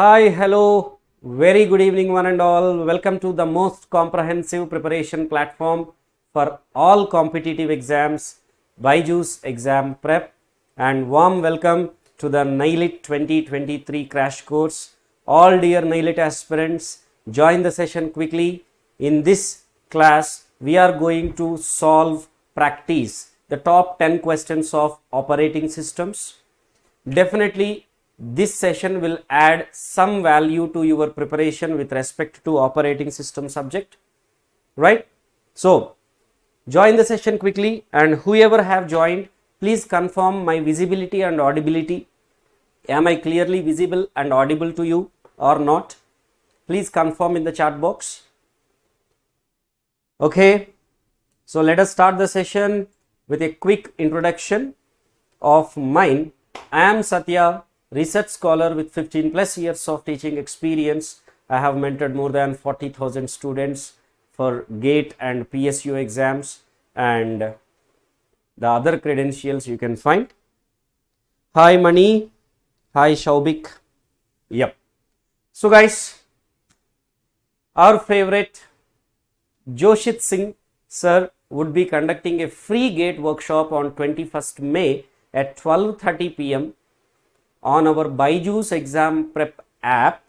Hi, hello, very good evening one and all. Welcome to the most comprehensive preparation platform for all competitive exams, BYJU'S Exam Prep, and warm welcome to the NIELIT 2023 crash course. All dear NIELIT aspirants, join the session quickly. In this class, we are going to practice the top 10 questions of operating systems. Definitely this session will add some value to your preparation with respect to operating system subject, right? So join the session quickly, and whoever have joined, please confirm my visibility and audibility. Am I clearly visible and audible to you or not? Please confirm in the chat box. Okay, so let us start the session with a quick introduction of mine. I am Satya, research scholar with 15 plus years of teaching experience. I have mentored more than 40,000 students for GATE and PSU exams, and the other credentials you can find. Hi Mani, hi Shaubik. Yep. So guys, our favorite Joshit Singh Sir would be conducting a free GATE workshop on 21st May at 12:30 p.m. on our BYJU'S Exam Prep app.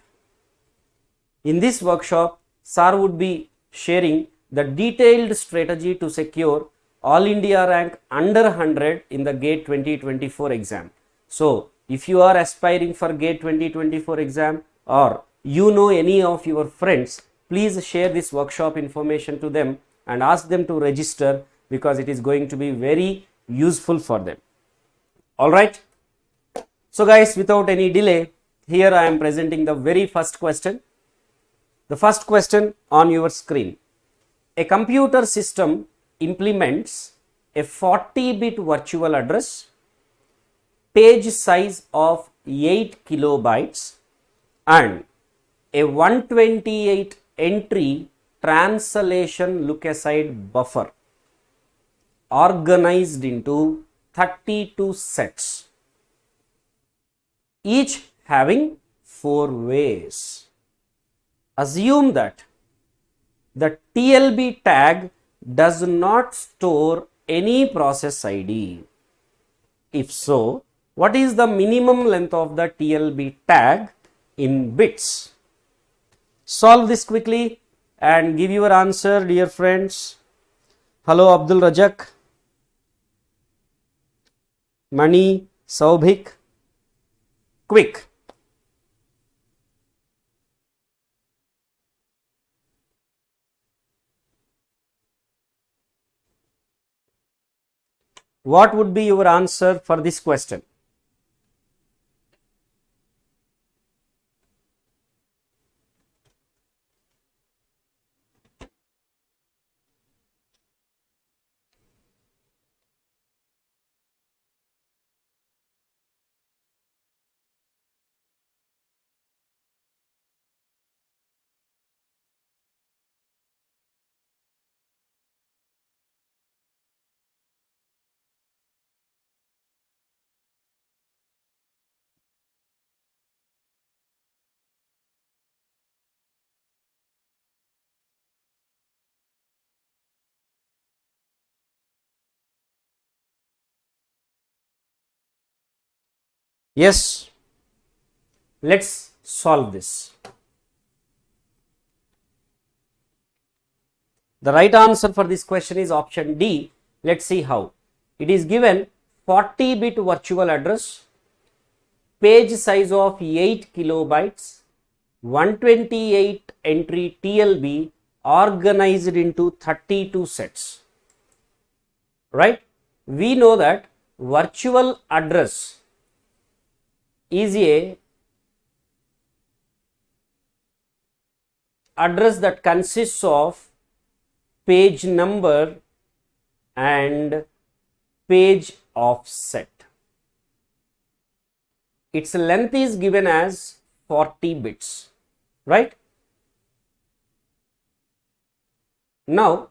In this workshop, Sir would be sharing the detailed strategy to secure All India rank under 100 in the GATE 2024 exam. So, if you are aspiring for GATE 2024 exam, or you know any of your friends, please share this workshop information to them and ask them to register, because it is going to be very useful for them. Alright. So guys, without any delay, here I am presenting the very first question. The first question on your screen. A computer system implements a 40-bit virtual address, page size of 8 kilobytes, and a 128 entry translation look-aside buffer organized into 32 sets, each having 4 ways. Assume that the TLB tag does not store any process ID. If so, what is the minimum length of the TLB tag in bits? Solve this quickly and give your answer, dear friends. Hello Abdul Rajak, Mani, Saubhik. Quick. What would be your answer for this question? Yes, let's solve this. The right answer for this question is option D. Let's see how. It is given 40-bit virtual address, page size of 8 kilobytes, 128 entry TLB organized into 32 sets. Right? We know that virtual address is a address that consists of page number and page offset. Its length is given as 40 bits, right? Now,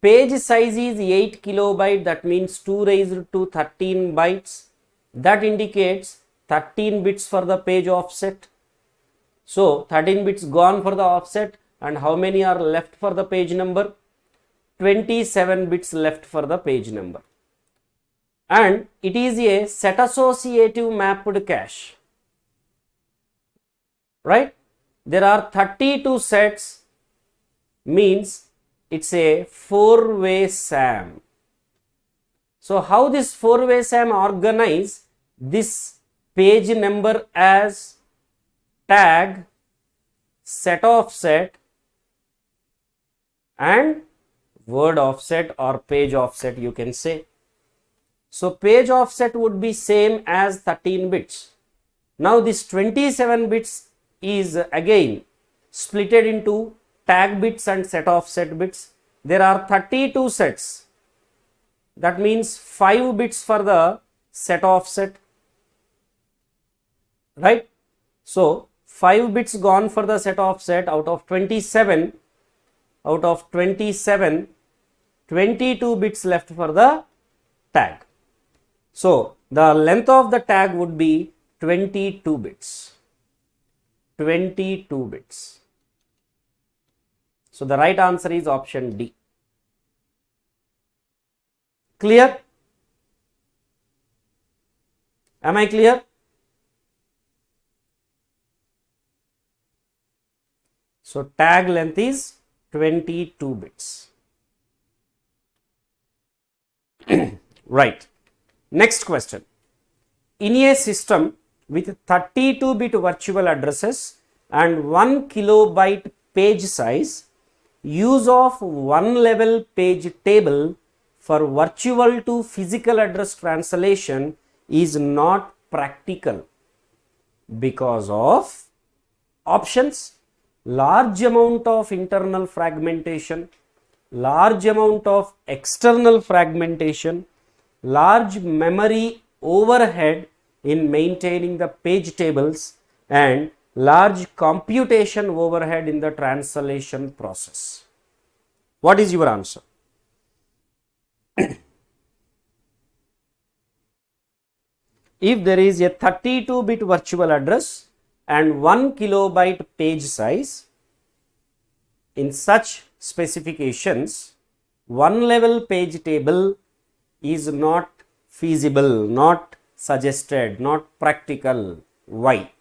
page size is 8 kilobyte, that means 2 raised to 13 bytes. That indicates 13 bits for the page offset. So 13 bits gone for the offset, and how many are left for the page number? 27 bits left for the page number. And it is a set associative mapped cache, right? There are 32 sets, means it's a 4-way SAM. So how this 4-way SAM organize this page number as tag, set offset and word offset or page offset, you can say. So page offset would be same as 13 bits. Now this 27 bits is again splitted into tag bits and set offset bits. There are 32 sets. That means 5 bits for the set offset, right? So 5 bits gone for the set offset out of 27. Out of 27, 22 bits left for the tag. So the length of the tag would be 22 bits. 22 bits. So the right answer is option D. Clear? Am I clear? So tag length is 22 bits. Right. Next question. In a system with 32-bit virtual addresses and 1 kilobyte page size, use of one level page table for virtual to physical address translation is not practical because of options: large amount of internal fragmentation, large amount of external fragmentation, large memory overhead in maintaining the page tables, and large computation overhead in the translation process. What is your answer? If there is a 32-bit virtual address and 1 kilobyte page size, in such specifications, one level page table is not feasible, not suggested, not practical. Why?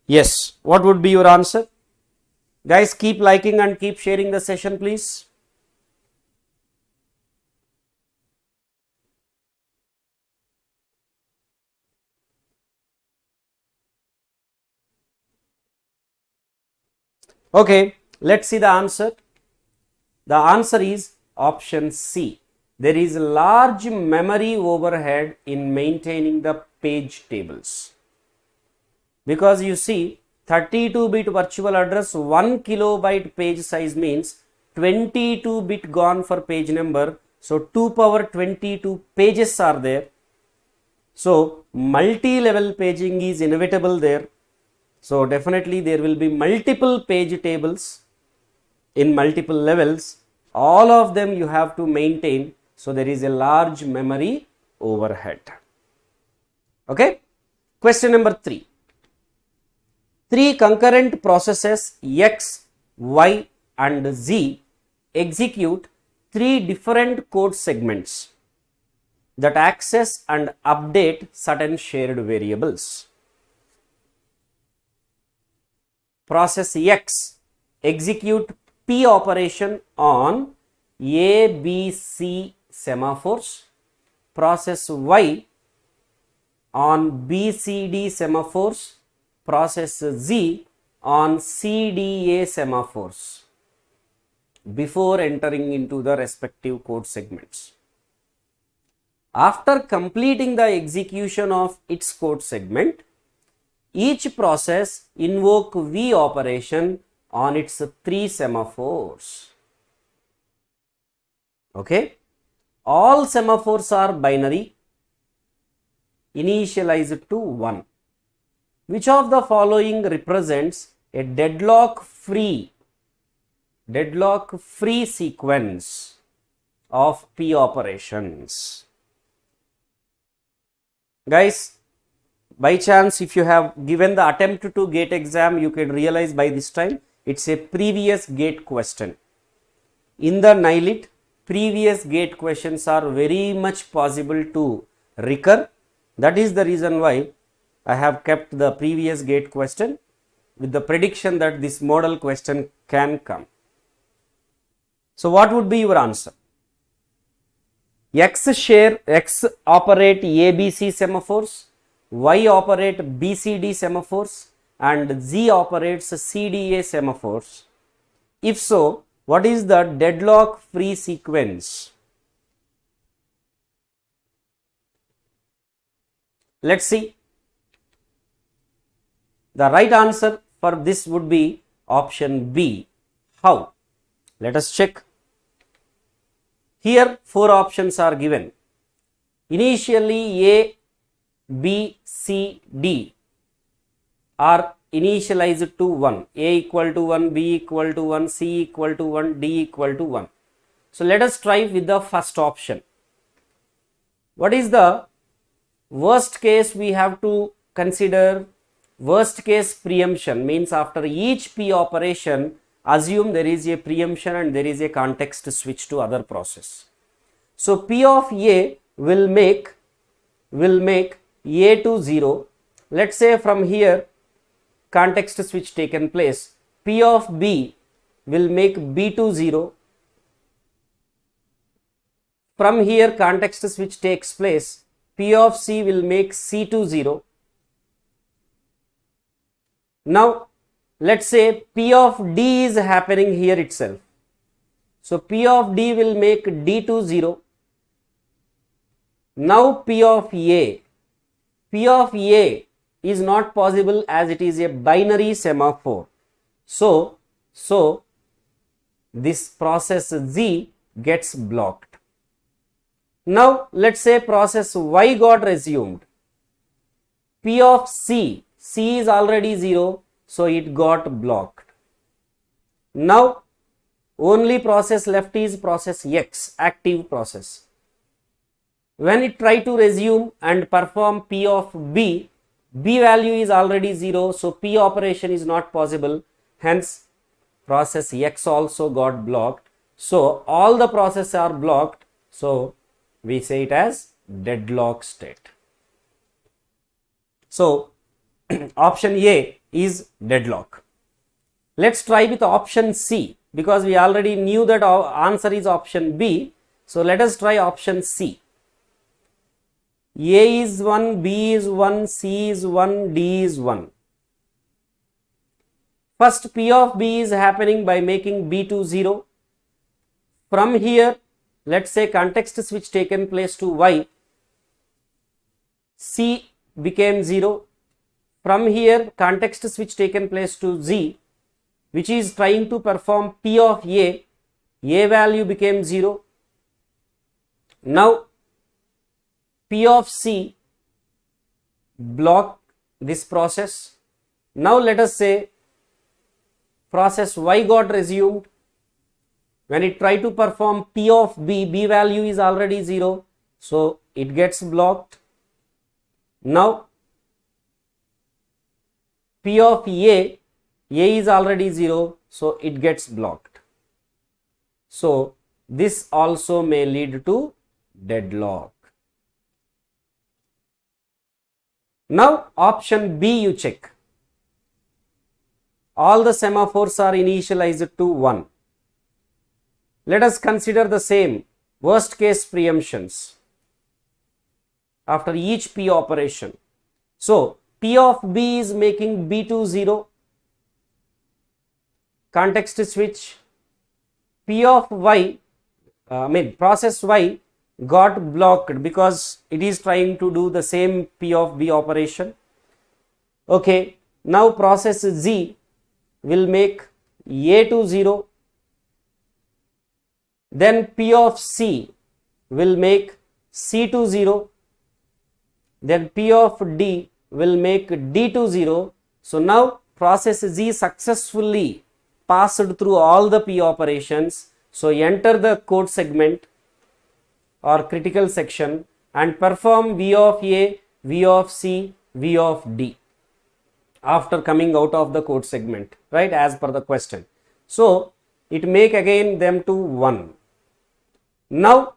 Yes, what would be your answer? Guys, keep liking and keep sharing the session, please. Okay, let's see the answer. The answer is option C. There is large memory overhead in maintaining the page tables. Because you see, 32-bit virtual address, 1 kilobyte page size means 22-bit gone for page number. So 2 power 22 pages are there. So multi-level paging is inevitable there. So definitely there will be multiple page tables in multiple levels. All of them you have to maintain. So there is a large memory overhead. Okay. Question number 3. 3 concurrent processes X, Y and Z execute 3 different code segments that access and update certain shared variables. Process X execute P operation on A, B, C semaphores. Process Y on B, C, D semaphores. Process Z on C, D, A semaphores before entering into the respective code segments. After completing the execution of its code segment, each process invoke V operation on its 3 semaphores. Okay. All semaphores are binary, initialized to 1. Which of the following represents a deadlock free sequence of P operations? Guys, by chance if you have given the attempt to GATE exam, you can realize by this time it's a previous GATE question. In the NIELIT, previous GATE questions are very much possible to recur. That is the reason why I have kept the previous GATE question with the prediction that this model question can come. So what would be your answer? X operate ABC semaphores, Y operate BCD semaphores, and Z operates CDA semaphores. If so, what is the deadlock free sequence? Let's see. The right answer for this would be option B. How? Let us check. Here 4 options are given. Initially A, B, C, D are initialized to 1. A equal to 1, B equal to 1, C equal to 1, D equal to 1. So let us try with the first option. What is the worst case we have to consider? Worst case preemption means after each P operation, assume there is a preemption and there is a context switch to other process. So P of A will make A to 0. Let's say from here context switch taken place. P of B will make B to 0. From here context switch takes place. P of C will make C to 0. Now let's say P of D is happening here itself. So P of D will make D to 0. Now P of A is not possible as it is a binary semaphore. So this process Z gets blocked. Now let's say process Y got resumed. P of C is already 0, so it got blocked. Now only process left is process X, active process. When it try to resume and perform P of B, B value is already 0, so P operation is not possible. Hence process X also got blocked. So all the processes are blocked. So we say it as deadlock state. So option A is deadlock. Let's try with option C because we already knew that our answer is option B. So let us try option C. A is 1, B is 1, C is 1, D is 1. First P of B is happening by making B to 0. From here, let's say context switch taken place to Y. C became 0. From here context switch taken place to Z, which is trying to perform P of A value became 0. Now P of C block this process. Now let us say process Y got resumed. When it try to perform P of B, B value is already 0, so it gets blocked. Now P of A is already 0, so it gets blocked. So this also may lead to deadlock. Now option B you check. All the semaphores are initialized to 1. Let us consider the same worst case preemptions after each P operation. So P of B is making B to 0. Context switch. P of Y, process Y got blocked because it is trying to do the same P of B operation. Okay, now process Z will make A to 0. Then P of C will make C to 0. Then P of D will make D to 0. So now process Z successfully passed through all the P operations. So enter the code segment or critical section and perform V of A, V of C, V of D after coming out of the code segment, right, as per the question. So it make again them to 1. Now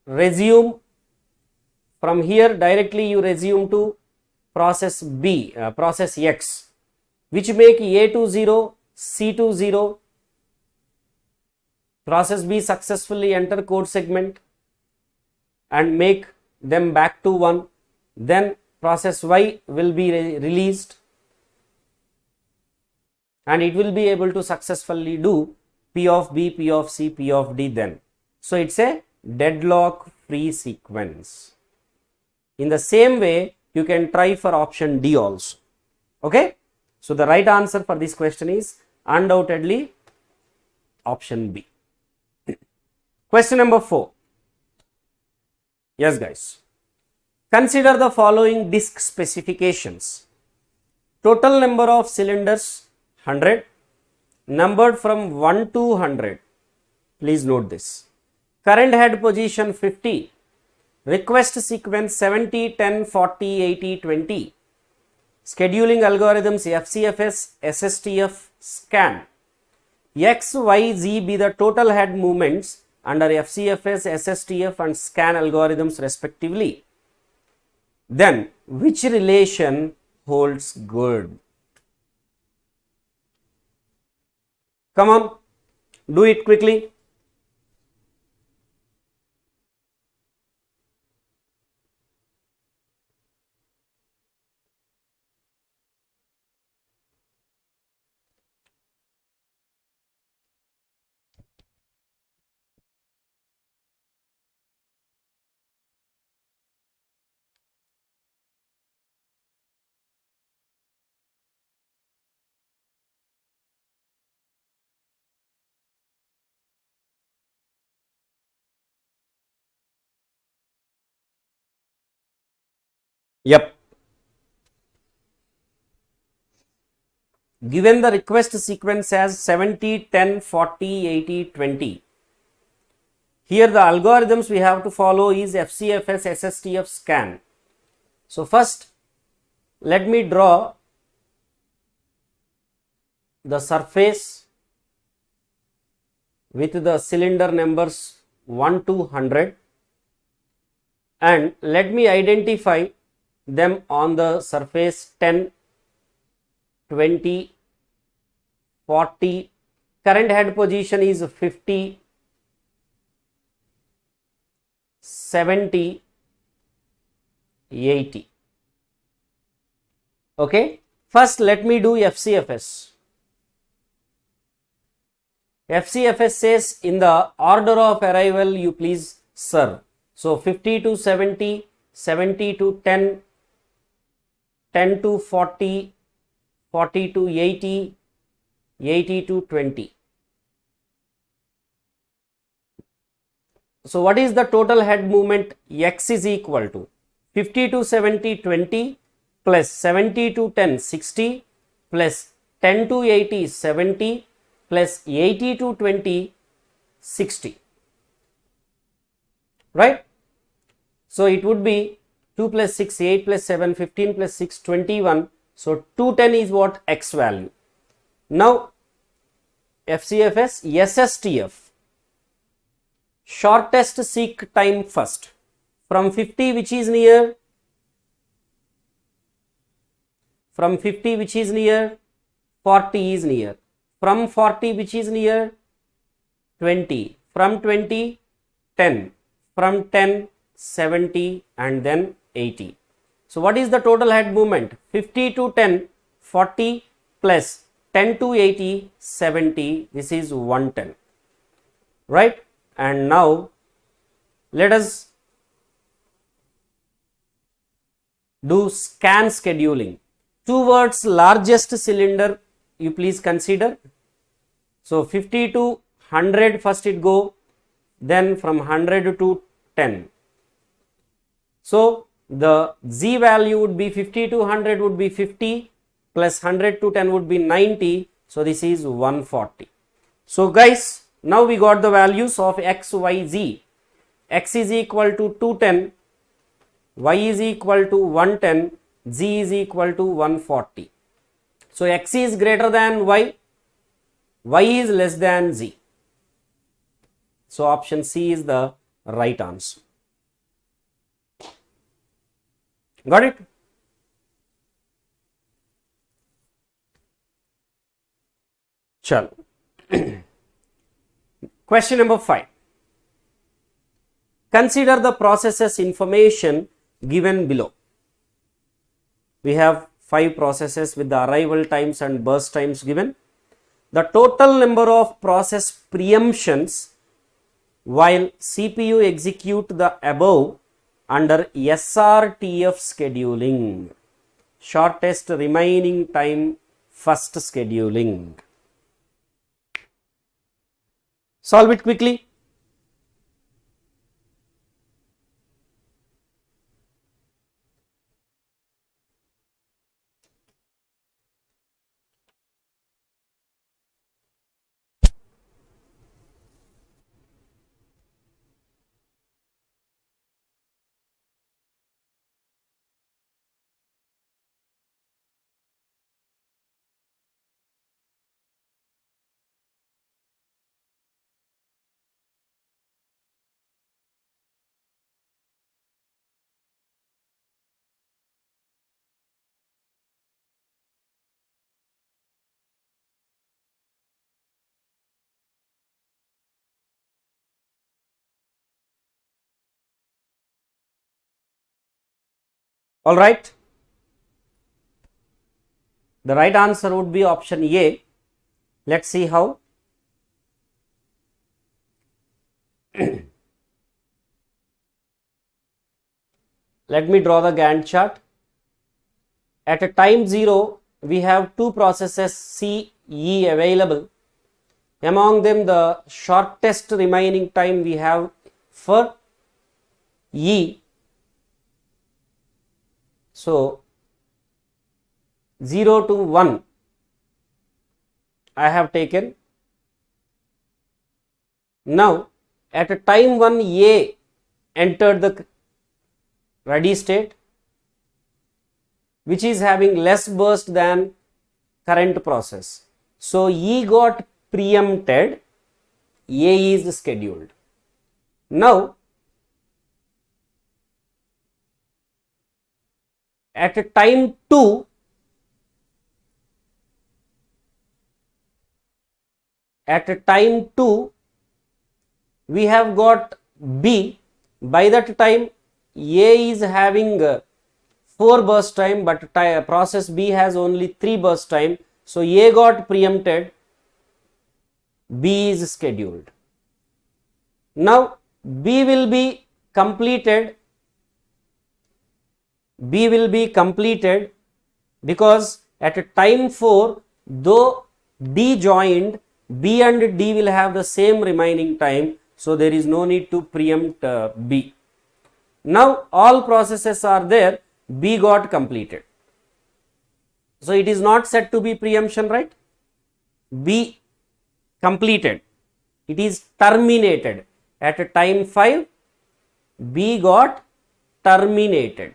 resume from here, directly you resume to process B, process X, which make A to 0, C to 0. Process B successfully enter code segment and make them back to 1. Then process Y will be released and it will be able to successfully do P of B, P of C, P of D then. So it's a deadlock free sequence. In the same way, you can try for option D also. Okay. So the right answer for this question is undoubtedly option B. Question number 4. Yes, guys. Consider the following disk specifications. Total number of cylinders 100, numbered from 1 to 100. Please note this. Current head position 50. Request sequence 70, 10, 40, 80, 20. Scheduling algorithms FCFS, SSTF, scan. X, Y, Z be the total head movements under FCFS, SSTF and scan algorithms respectively. Then which relation holds good? Come on, do it quickly. Yep. Given the request sequence as 70, 10, 40, 80, 20. Here the algorithms we have to follow is FCFS, SSTF, scan. So first let me draw the surface with the cylinder numbers 1 to 100 and let me identify them on the surface 10, 20, 40. Current head position is 50, 70, 80. Okay. First let me do FCFS. FCFS says in the order of arrival you please serve. So 50 to 70, 70 to 10, 10 to 40, 40 to 80, 80 to 20. So what is the total head movement? X is equal to 50 to 70, 20 plus 70 to 10, 60 plus 10 to 80, 70 plus 80 to 20, 60. Right? So it would be 2 plus 6, 8 plus 7, 15 plus 6, 21. So 210 is what? X value. Now FCFS, SSTF. Shortest seek time first. From 50 which is near? From 50 which is near? 40 is near. From 40 which is near? 20. From 20, 10. From 10, 70 and then 80. So what is the total head movement? 50 to 10, 40 plus 10 to 80, 70. This is 110. Right? And now let us do scan scheduling. Towards largest cylinder you please consider. So 50 to 100 first it go, then from 100 to 10. So the Z value would be 50 to 100 would be 50 plus 100 to 10 would be 90. So this is 140. So guys, now we got the values of X, Y, Z. X is equal to 210, y is equal to 110, z is equal to 140. So x is greater than y is less than z. So option C is the right answer. Got it? Chalo. Question number 5. Consider the processes information given below. We have 5 processes with the arrival times and burst times given. The total number of process preemptions while CPU execute the above under SRTF scheduling. Shortest remaining time first scheduling. Solve it quickly. All right. The right answer would be option A. Let's see how. Let me draw the Gantt chart. At a time 0, we have 2 processes C, E available. Among them, the shortest remaining time we have for E. So, 0 to 1 I have taken. Now, at a time 1 A entered the ready state, which is having less burst than current process. So, E got preempted, A is scheduled. Now, at a time 2, we have got B. By that time, A is having 4 burst time, but process B has only 3 burst time. So, A got preempted, B is scheduled. Now, B will be completed because at a time 4, though D joined, B and D will have the same remaining time. So, there is no need to preempt B. Now, all processes are there, B got completed. So, it is not said to be preemption, right? B completed, it is terminated. At a time 5, B got terminated.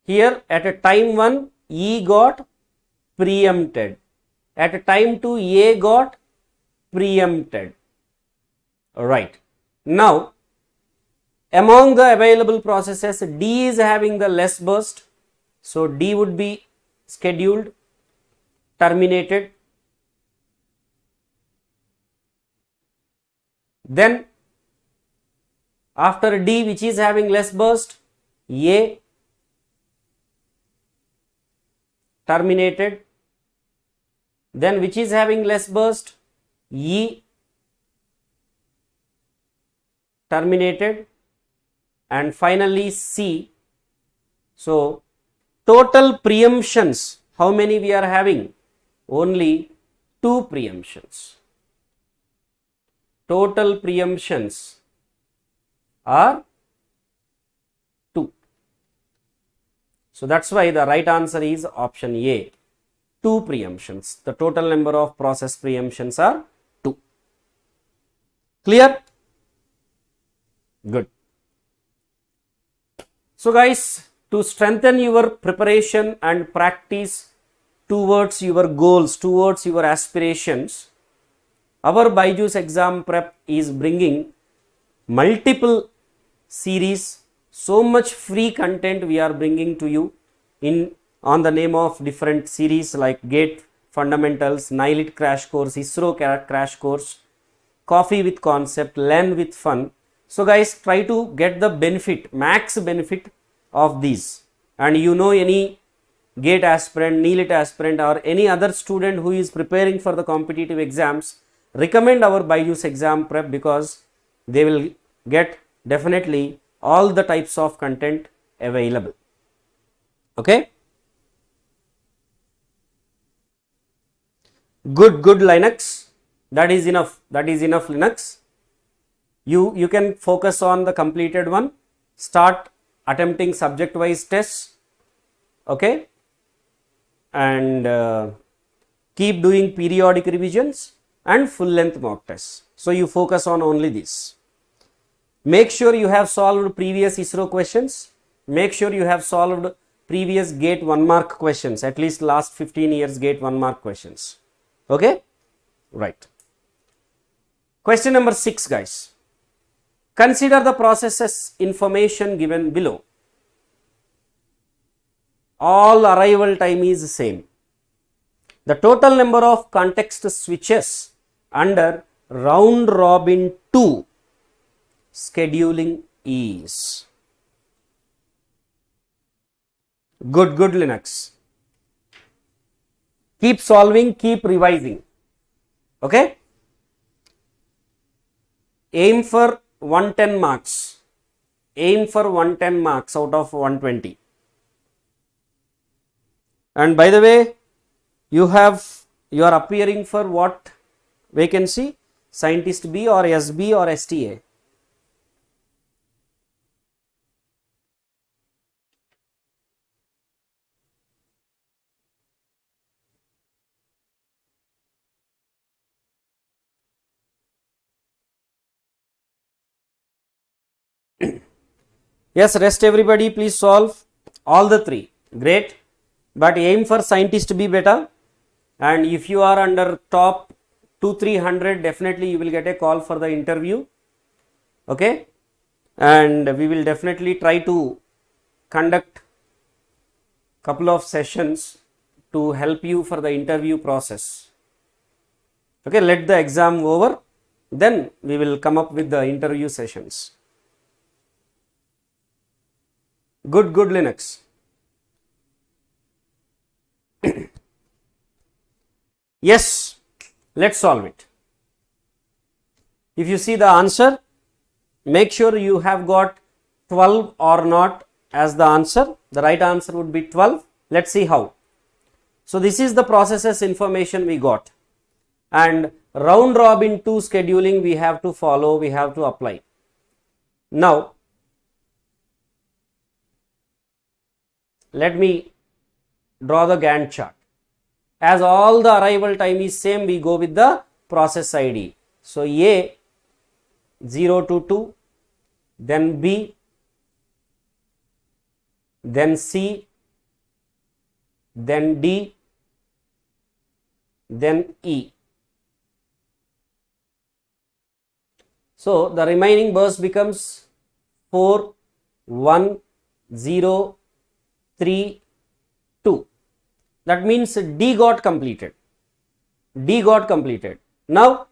Here at a time 1, E got preempted. At a time 2, A got preempted. Alright. Now, among the available processes, D is having the less burst. So, D would be scheduled, terminated. Then, after D, which is having less burst, A terminated. Then, which is having less burst, E terminated, and finally C. So, total preemptions, how many we are having? Only 2 preemptions. Total preemptions are 2. So, that is why the right answer is option A, 2 preemptions. The total number of process preemptions are 2. Clear? Good. So guys, to strengthen your preparation and practice towards your goals, towards your aspirations, our BYJU'S Exam Prep is bringing multiple series, so much free content we are bringing to you in on the name of different series like GATE Fundamentals, NIELIT Crash Course, ISRO Crash Course, Coffee with Concept, Learn with Fun. So guys, try to get the benefit, max benefit of these. And you know, any GATE aspirant, NIELIT aspirant, or any other student who is preparing for the competitive exams, recommend our BYJU'S Exam Prep, because they will get definitely all the types of content available. Okay. Good Linux. That is enough. That is enough Linux. You can focus on the completed one. Start attempting subject wise tests. Okay. And keep doing periodic revisions and full length mock tests. So you focus on only this. Make sure you have solved previous ISRO questions. Make sure you have solved previous GATE 1 mark questions, at least last 15 years GATE 1 mark questions. Okay, right. Question number 6, guys. Consider the processes information given below. All arrival time is same. The total number of context switches under round robin 2 scheduling is. Good Linux. Keep solving, keep revising. Okay. Aim for 110 marks. Aim for 110 marks out of 120. And by the way, you are appearing for what vacancy? Scientist B or SB or STA? Yes, rest everybody, please solve all the three. Great. But aim for Scientist B better. And if you are under top 200-300, definitely you will get a call for the interview. Okay. And we will definitely try to conduct couple of sessions to help you for the interview process. Okay. Let the exam over. Then we will come up with the interview sessions. Good Linux. Yes, let's solve it. If you see the answer, make sure you have got 12 or not as the answer. The right answer would be 12. Let's see how. So this is the processes information we got. And round robin 2 scheduling we have to follow, we have to apply. Now, let me draw the Gantt chart. As all the arrival time is same, we go with the process ID. So A 0 to 2, then B, then C, then D, then E. So the remaining burst becomes 4, 1, 0, 3, 2. That means D got completed. D got completed. Now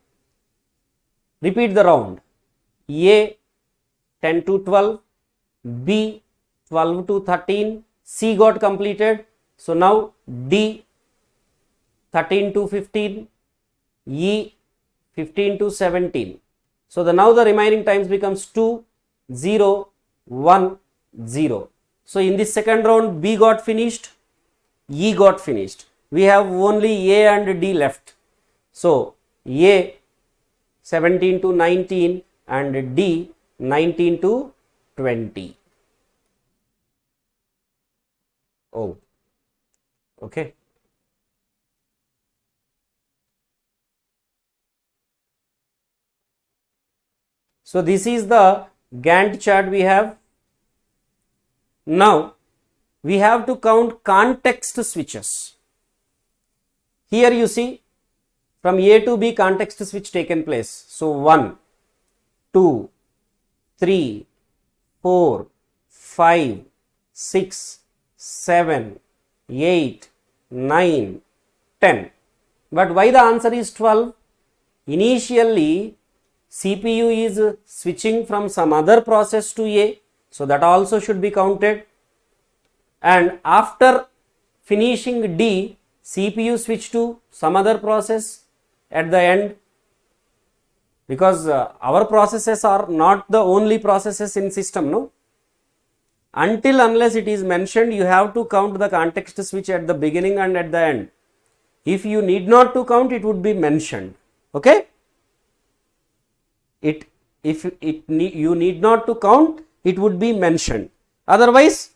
repeat the round. A 10 to 12, B 12 to 13, C got completed. So now D 13 to 15, E 15 to 17. So now the remaining times becomes 2, 0, 1, 0. So in this second round, B got finished, E got finished. We have only A and D left. So A 17 to 19 and D 19 to 20. Oh, okay. So this is the Gantt chart we have. Now we have to count context switches. Here you see from A to B context switch taken place. So 1, 2, 3, 4, 5, 6, 7, 8, 9, 10. But why the answer is 12? Initially CPU is switching from some other process to A, so that also should be counted. And after finishing D, CPU switch to some other process at the end, because our processes are not the only processes in system, no? Until unless it is mentioned, you have to count the context switch at the beginning and at the end. If you need not to count, it would be mentioned. Okay? You need not to count, it would be mentioned. Otherwise,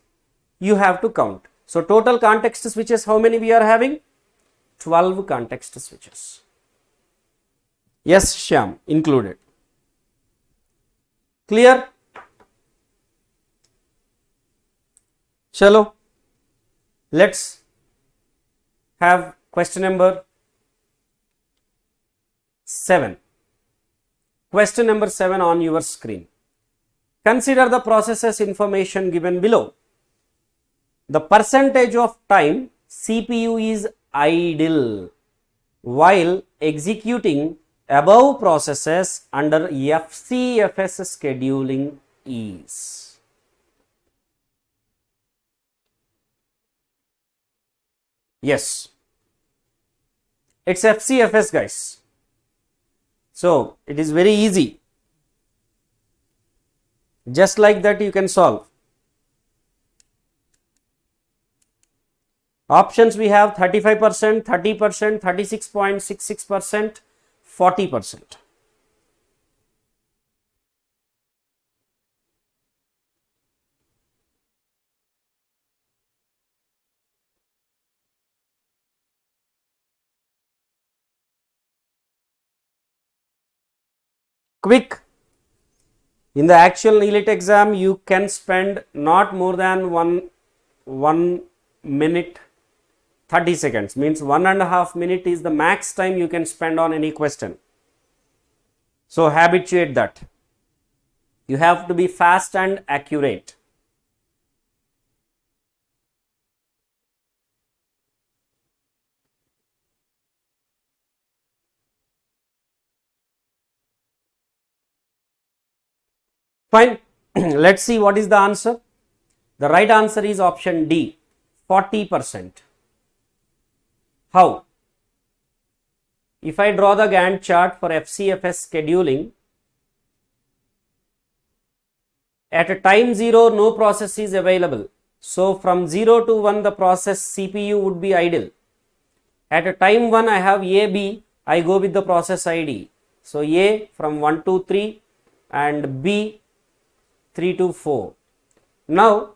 you have to count. So total context switches, how many we are having? 12 context switches. Yes, Shyam, included. Clear? Chalo, let's have question number 7. Question number 7 on your screen. Consider the processes information given below. The percentage of time CPU is idle while executing above processes under FCFS scheduling is. Yes, it's FCFS, guys. So it is very easy. Just like that you can solve. Options we have 35%, 30%, 36.66%, 40%. Quick. In the actual NIELIT exam, you can spend not more than 1 minute 30 seconds, means 1.5 minutes is the max time you can spend on any question. So habituate that. You have to be fast and accurate. Fine. Let's see what is the answer. The right answer is option D, 40%. How? If I draw the Gantt chart for FCFS scheduling, at a time 0, no process is available. So from 0 to 1, the process CPU would be idle. At a time 1, I have A, B, I go with the process ID. So A from 1 to 3 and B 3 to 4. Now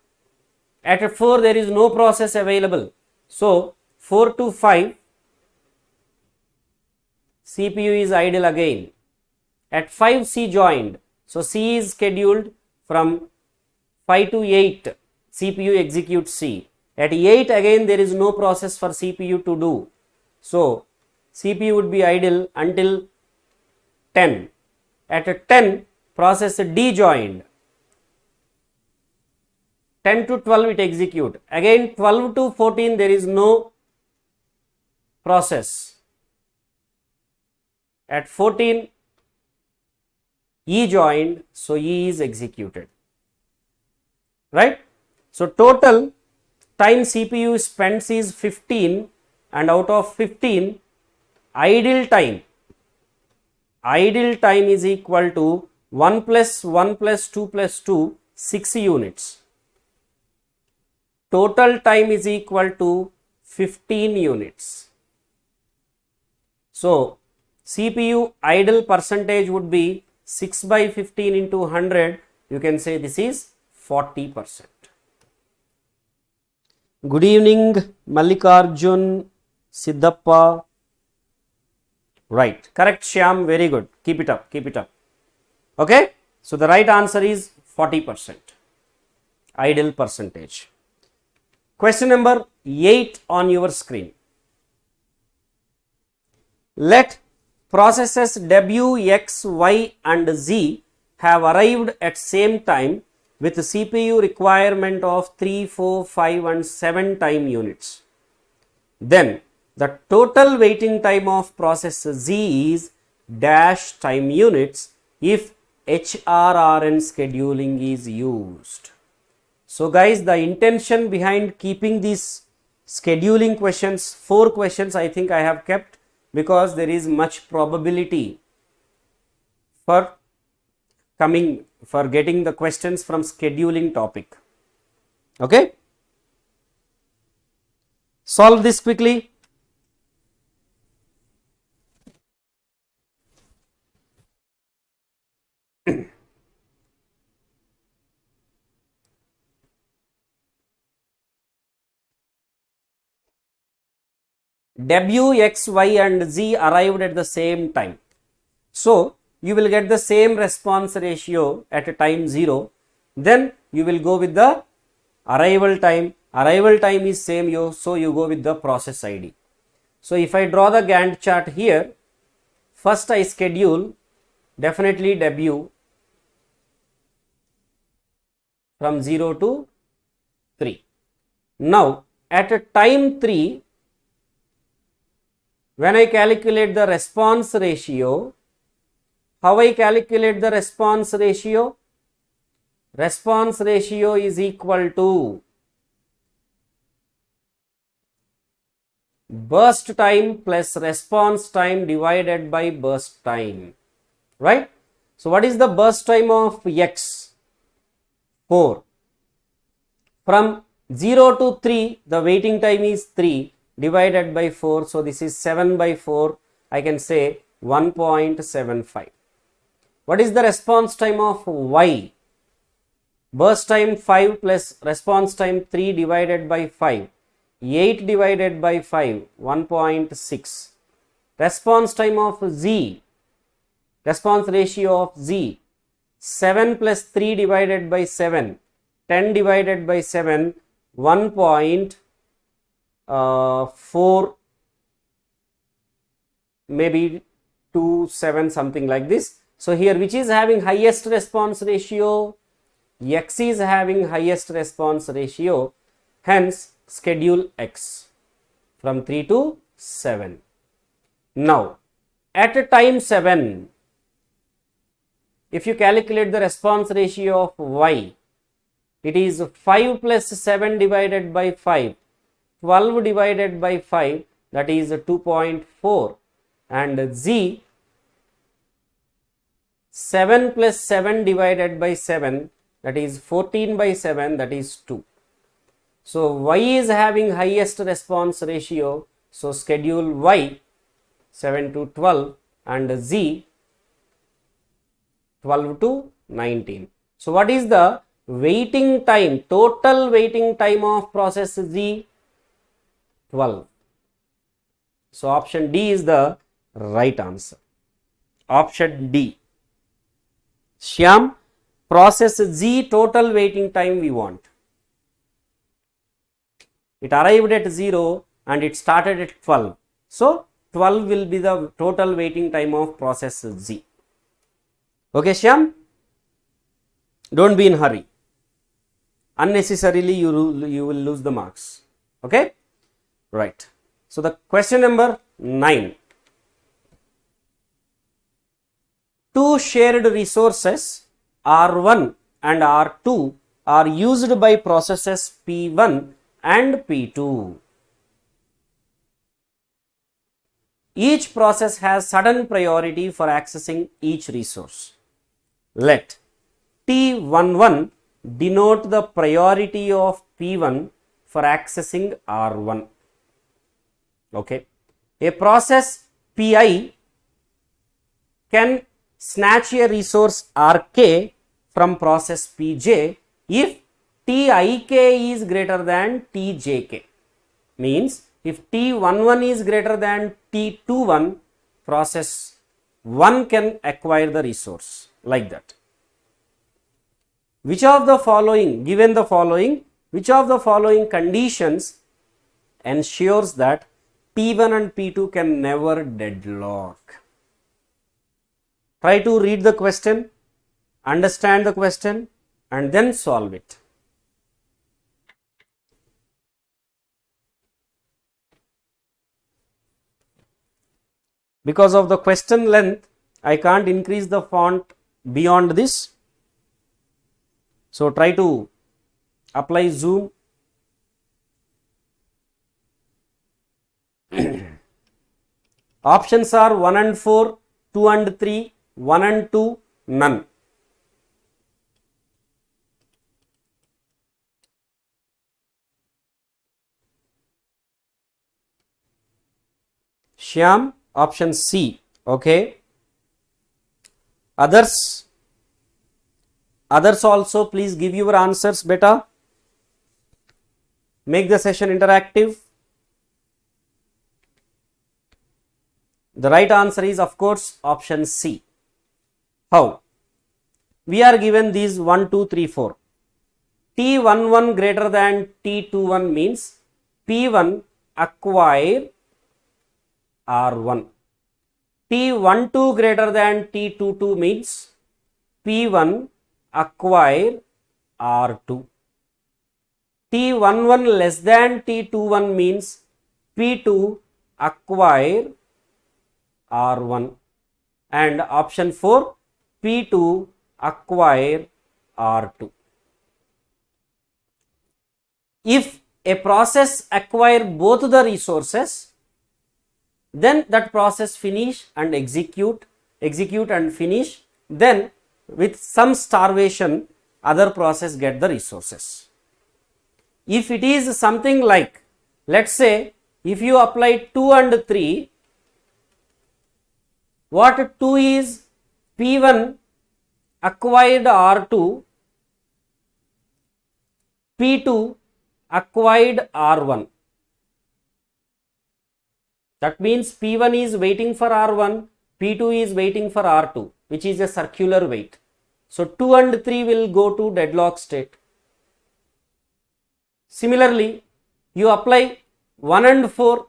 at a 4, there is no process available. So 4 to 5, CPU is idle again. At 5, C joined. So C is scheduled from 5 to 8, CPU executes C. At 8, again there is no process for CPU to do. So CPU would be idle until 10. At a 10, process D joined. 10 to 12 it execute. Again 12 to 14 there is no process. At 14 E joined, so E is executed. Right? So total time CPU spends is 15, and out of 15 idle time is equal to 1 plus 1 plus 2 plus 2, 6 units. Total time is equal to 15 units. So CPU idle percentage would be 6 by 15 into 100. You can say this is 40%. Good evening, Mallikarjun, Siddhappa. Right, correct, Shyam, very good. Keep it up, keep it up. Okay, so the right answer is 40%. idle percentage. Question number 8 on your screen. Let processes W, X, Y and Z have arrived at same time with CPU requirement of 3, 4, 5 and 7 time units. Then the total waiting time of process Z is dash time units if HRRN scheduling is used. So guys, the intention behind keeping these scheduling questions, 4 questions I think I have kept, because there is much probability for getting the questions from scheduling topic. Okay, solve this quickly. W, X, Y and Z arrived at the same time. So you will get the same response ratio at a time 0. Then you will go with the arrival time. Arrival time is same, so you go with the process ID. So if I draw the Gantt chart here, first I schedule definitely W from 0 to 3. Now at a time 3, when I calculate the response ratio, how I calculate the response ratio? Response ratio is equal to burst time plus response time divided by burst time, right? So what is the burst time of X? 4. From 0 to 3, the waiting time is 3 divided by 4. So this is 7 by 4. I can say 1.75. What is the response time of Y? Burst time 5 plus response time 3 divided by 5. 8 divided by 5, 1.6. Response time of Z, response ratio of Z, 7 plus 3 divided by 7, 10 divided by 7, 1.4, maybe 2.7, something like this. So here which is having highest response ratio? X is having highest response ratio, hence schedule X from 3 to 7. Now at a time 7, if you calculate the response ratio of Y, it is 5 plus 7 divided by 5, 12 divided by 5, that is 2.4, and Z, 7 plus 7 divided by 7, that is 14 by 7, that is 2. So Y is having highest response ratio, so schedule Y 7 to 12 and Z 12 to 19. So what is the waiting time, total waiting time of process Z? 12. So option D is the right answer. Option D. Shyam, process Z total waiting time we want. It arrived at 0 and it started at 12. So 12 will be the total waiting time of process Z. Okay, Shyam? Don't be in hurry. Unnecessarily you will lose the marks. Okay? Right. So the question number 9. Two shared resources R1 and R2 are used by processes P1 and P2. Each process has sudden priority for accessing each resource. Let T11 denote the priority of P1 for accessing R1. Okay. A process Pi can snatch a resource Rk from process Pj if Tik is greater than Tjk. Means if T11 is greater than T21, process 1 can acquire the resource, like that. which of the following, given the following, which of the following conditions ensures that P1 and P2 can never deadlock? Try to read the question, understand the question, and then solve it. Because of the question length, I can't increase the font beyond this. So try to apply zoom. Options are 1 and 4, 2 and 3, 1 and 2, none. Shyam, option C. Okay. Others also, please give your answers better. Make the session interactive. The right answer is, of course, option C. How? We are given these 1, 2, 3, 4. T11 greater than T21 means P1 acquire R1. T12 greater than T22 means P1 acquire R2. T11 less than T21 means P2 acquire R1. And option 4, P2 acquire R2. If a process acquire both the resources, then that process finish and execute and finish, then with some starvation other process get the resources. If it is something like, let's say if you apply 2 and 3, what 2 is P1 acquired R2, P2 acquired R1. That means P1 is waiting for R1, P2 is waiting for R2, which is a circular wait. So 2 and 3 will go to deadlock state. Similarly, you apply 1 and 4,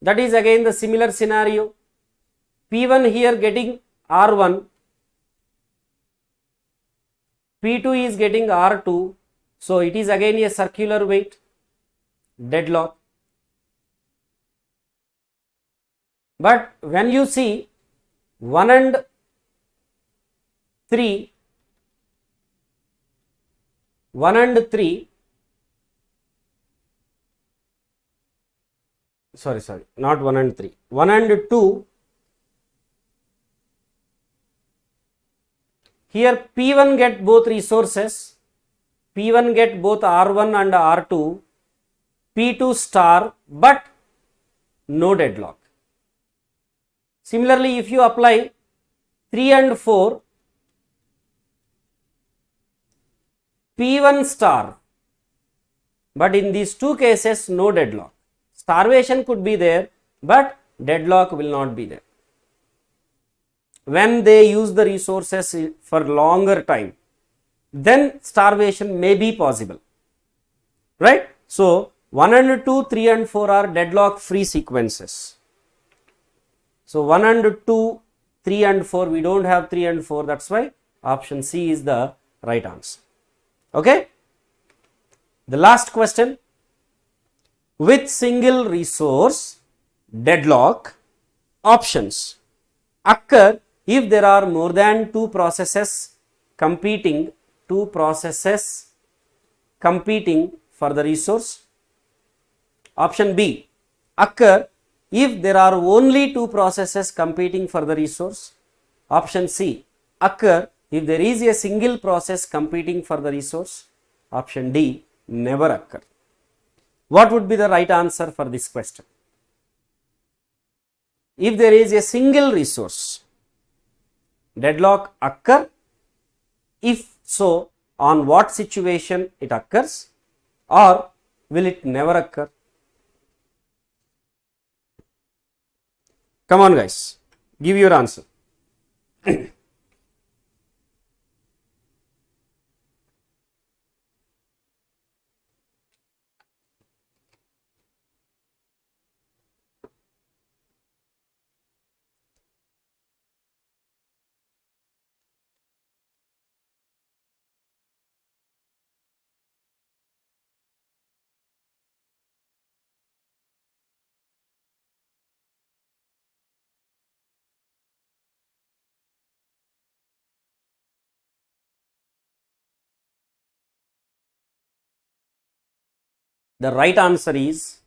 that is again the similar scenario. P1 here getting R1, P2 is getting R2, so it is again a circular wait, deadlock. But when you see 1 and 3, not 1 and 3, 1 and 2, here P1 get both resources, P1 get both R1 and R2, P2 star, but no deadlock. Similarly, if you apply 3 and 4, P1 star, but in these two cases no deadlock. Starvation could be there, but deadlock will not be there. When they use the resources for longer time, then starvation may be possible, right? So 1 and 2, 3 and 4 are deadlock free sequences. So 1 and 2, 3 and 4, we don't have 3 and 4, that's why option C is the right answer. Okay. The last question, with single resource deadlock options occur if there are more than two processes competing for the resource. Option B, occur if there are only two processes competing for the resource. Option C, occur if there is a single process competing for the resource. Option D, never occur. What would be the right answer for this question? If there is a single resource, deadlock occur. If so, on what situation it occurs, or will it never occur? Come on guys, give your answer. The right answer is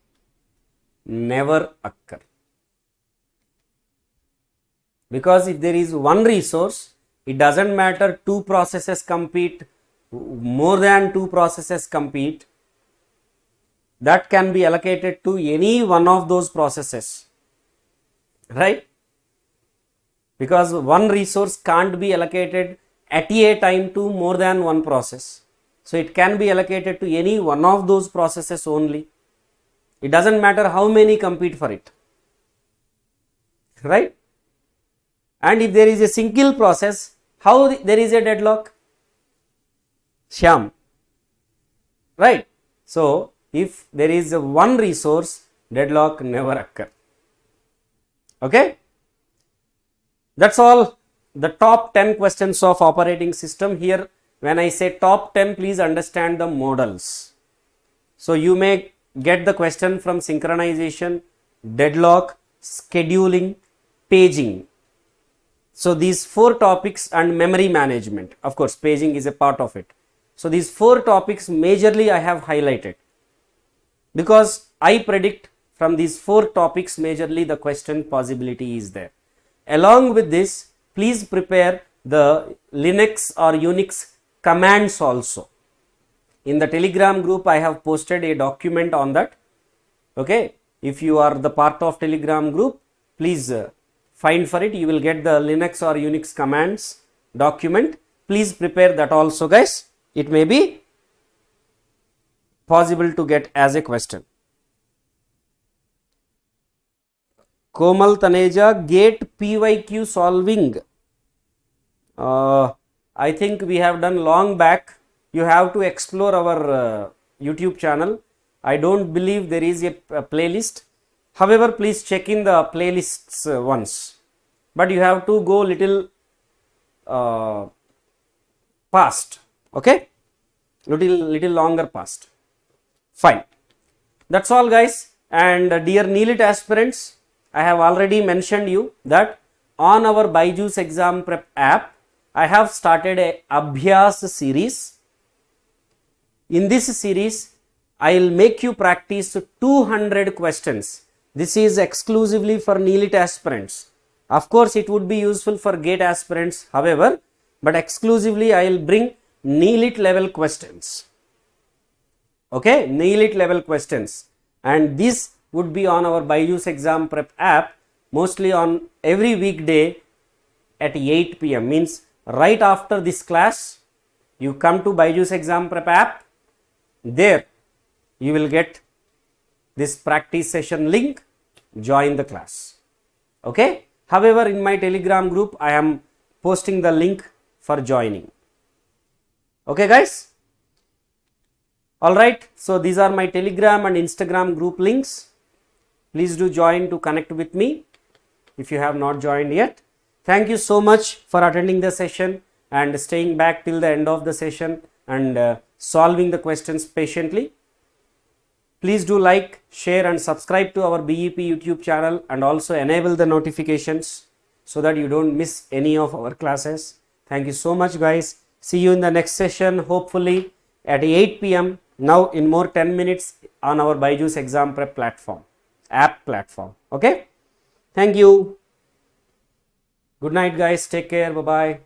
never occur. Because if there is one resource, it doesn't matter two processes compete, more than two processes compete, that can be allocated to any one of those processes, right? Because one resource can't be allocated at a time to more than one process. So it can be allocated to any one of those processes only. It doesn't matter how many compete for it, right? And if there is a single process, how there is a deadlock? Shyam, right? So if there is a one resource, deadlock never occur. Okay, that's all. The top 10 questions of operating system. Here when I say top 10, please understand the models. So you may get the question from synchronization, deadlock, scheduling, paging. So these four topics and memory management, of course paging is a part of it. So these four topics majorly I have highlighted, because I predict from these four topics majorly the question possibility is there. Along with this, please prepare the Linux or Unix commands also. In the Telegram group I have posted a document on that. Okay, if you are the part of Telegram group, please find for it. You will get the Linux or Unix commands document. Please prepare that also, guys. It may be possible to get as a question. Komal Taneja, GATE PYQ solving. I think we have done long back. You have to explore our YouTube channel. I don't believe there is a playlist. However, please check in the playlists once. But you have to go little past. Okay? Little longer past. Fine. That's all, guys. And dear NIELIT aspirants, I have already mentioned you that on our BYJU'S Exam Prep app, I have started a Abhyas series. In this series, I will make you practice 200 questions. This is exclusively for NIELIT aspirants. Of course, it would be useful for GATE aspirants, however, but exclusively I will bring NIELIT level questions. Okay, NIELIT level questions. And this would be on our BYJU'S Exam Prep app, mostly on every weekday at 8 p.m. Means right after this class, you come to BYJU'S Exam Prep app. There you will get this practice session link. Join the class. Okay. However, in my Telegram group, I am posting the link for joining. Okay, guys. Alright. So these are my Telegram and Instagram group links. Please do join to connect with me if you have not joined yet. Thank you so much for attending the session and staying back till the end of the session and solving the questions patiently. Please do like, share and subscribe to our BEP YouTube channel and also enable the notifications so that you don't miss any of our classes. Thank you so much, guys. See you in the next session, hopefully at 8 p.m. now in more 10 minutes on our BYJU'S Exam Prep platform, app platform. Okay. Thank you. Good night, guys. Take care. Bye-bye.